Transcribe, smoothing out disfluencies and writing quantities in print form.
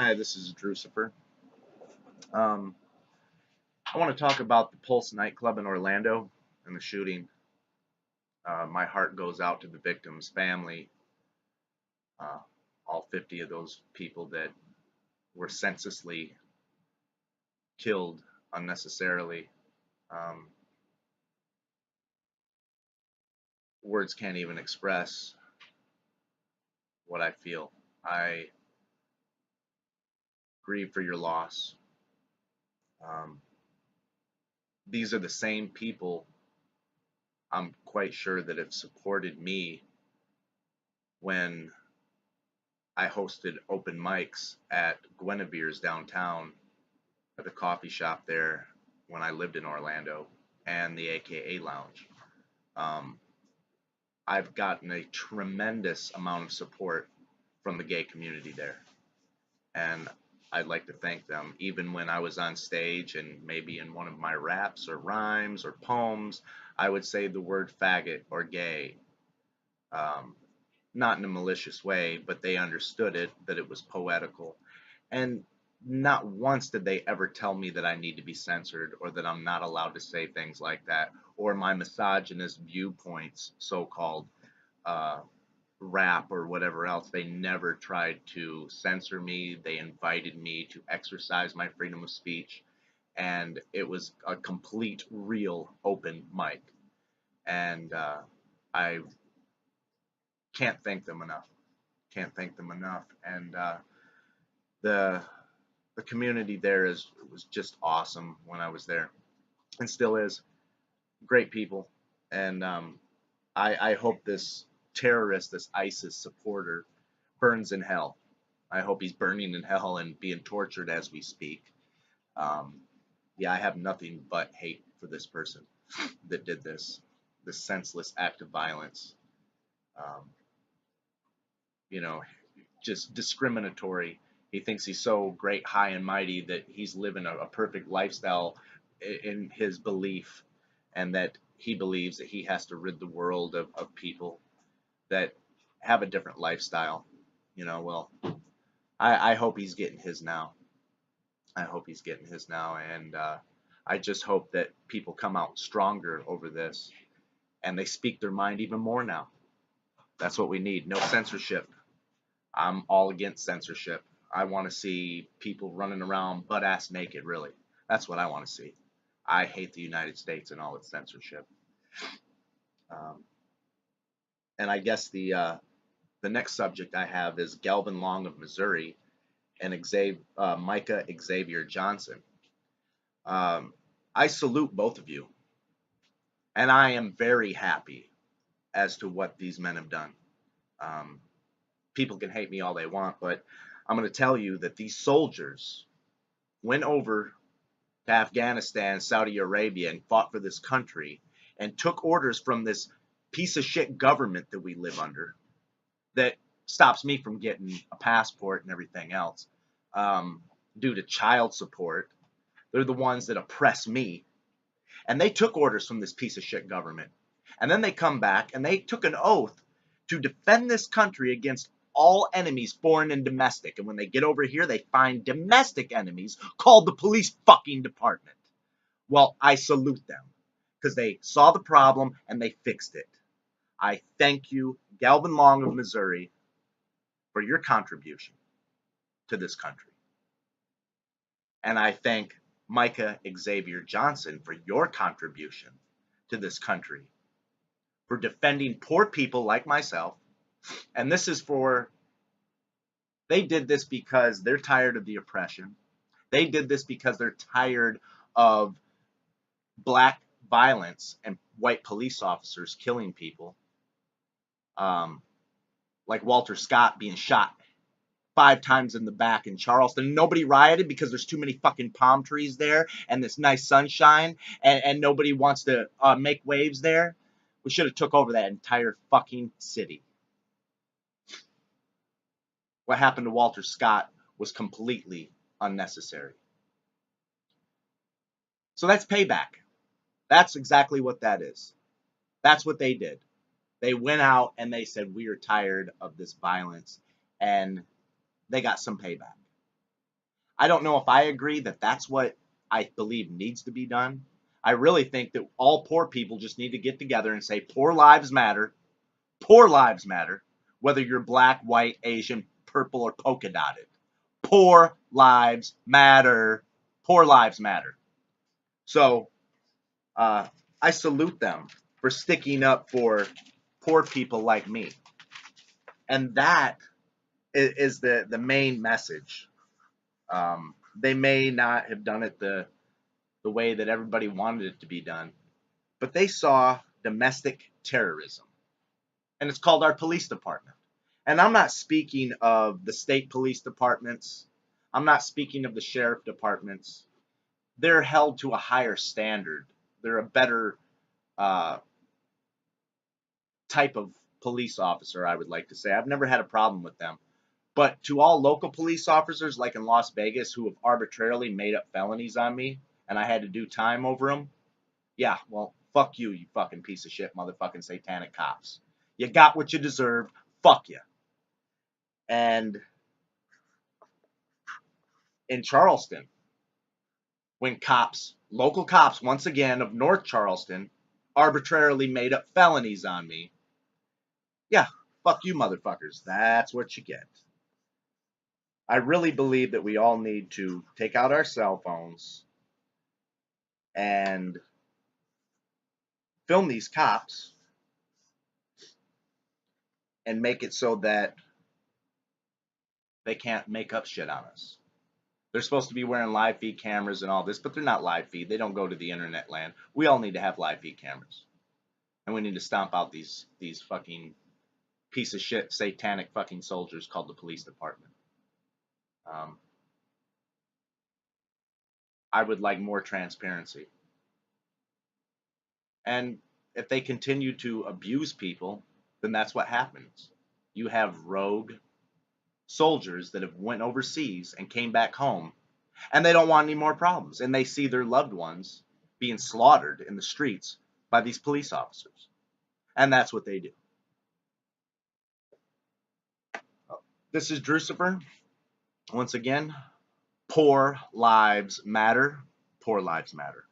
Hi, this is drewcifer. Um, I want to talk about the Pulse nightclub in Orlando and the shooting. My heart goes out to the victim's family, uh, all 50 of those people that were senselessly killed unnecessarily. Um, Words can't even express what I feel. I grieve for your loss. Um, these are the same people I'm quite sure that have supported me when I hosted open mics at Guinevere's downtown at the coffee shop there when I lived in Orlando and the AKA Lounge. Um, I've gotten a tremendous amount of support from the gay community there. And I'd like to thank them. Even when I was on stage and maybe in one of my raps or rhymes or poems, I would say the word faggot or gay. Um, Not in a malicious way, but they understood it, that it was poetical. And not once did they ever tell me that I need to be censored or that I'm not allowed to say things like that or my misogynist viewpoints, so called uh, rap or whatever else. They never tried to censor me. They invited me to exercise my freedom of speech. And it was a complete, real open mic. And I can't thank them enough. Can't thank them enough. And the the community there is was just awesome when I was there, and still is. Great people, and I hope this terrorist, this ISIS supporter, burns in hell. I hope he's burning in hell and being tortured as we speak. Um, yeah, I have nothing but hate for this person that did this senseless act of violence. Um, you know, just discriminatory. He thinks he's so great, high, and mighty that he's living a perfect lifestyle in his belief, and that he believes that he has to rid the world of people that have a different lifestyle. Well, I hope he's getting his now. I hope he's getting his now, and I just hope that people come out stronger over this and they speak their mind even more now. That's what we need. No censorship. I'm all against censorship. I want to see people running around butt ass naked, really. That's what I want to see. I hate the United States and all its censorship. Um, and I guess the next subject I have is Galvin Long of Missouri and Micah Xavier Johnson. Um, I salute both of you, and I am very happy as to what these men have done. Um, People can hate me all they want, but I'm going to tell you that these soldiers went over to Afghanistan, Saudi Arabia, and fought for this country and took orders from this piece of shit government that we live under that stops me from getting a passport and everything else um, due to child support. They're the ones that oppress me. And they took orders from this piece of shit government. And then they come back and they took an oath to defend this country against all enemies, foreign and domestic. And when they get over here, they find domestic enemies called the police fucking department. Well, I salute them because they saw the problem and they fixed it. I thank you, Galvin Long of Missouri, for your contribution to this country. And I thank Micah Xavier Johnson for your contribution to this country, for defending poor people like myself. And this is for, they did this because they're tired of the oppression. They did this because they're tired of black violence and white police officers killing people. Um, like Walter Scott being shot 5 times in the back in Charleston. Nobody rioted because there's too many fucking palm trees there and this nice sunshine, and nobody wants to make waves there. We should have took over that entire fucking city. What happened to Walter Scott was completely unnecessary. So that's payback. That's exactly what that is. That's what they did. They went out and they said, we are tired of this violence, and they got some payback. I don't know if I agree that that's what I believe needs to be done. I really think that all poor people just need to get together and say, poor lives matter. Poor lives matter. Whether you're black, white, Asian, purple, or polka dotted. Poor lives matter. Poor lives matter. So uh, I salute them for sticking up for poor people like me. And that is the main message. They may not have done it the way that everybody wanted it to be done, but they saw domestic terrorism. And it's called our police department. And I'm not speaking of the state police departments. I'm not speaking of the sheriff departments. They're held to a higher standard. They're a better uh, type of police officer, I would like to say. I've never had a problem with them. But to all local police officers, like in Las Vegas, who have arbitrarily made up felonies on me and I had to do time over them, yeah, well, fuck you, you fucking piece of shit, motherfucking satanic cops. You got what you deserved. Fuck you. And in Charleston, when cops, local cops, once again of North Charleston, arbitrarily made up felonies on me, yeah, fuck you, motherfuckers. That's what you get. I really believe that we all need to take out our cell phones and film these cops and make it so that they can't make up shit on us. They're supposed to be wearing live feed cameras and all this, but they're not live feed. They don't go to the internet land. We all need to have live feed cameras. And we need to stomp out these fucking piece of shit satanic fucking soldiers called the police department. Um, I would like more transparency. And if they continue to abuse people, then that's what happens. You have rogue soldiers that have went overseas and came back home, and they don't want any more problems, and they see their loved ones being slaughtered in the streets by these police officers, and that's what they do. This is Drucifer. Once again, poor lives matter. Poor lives matter.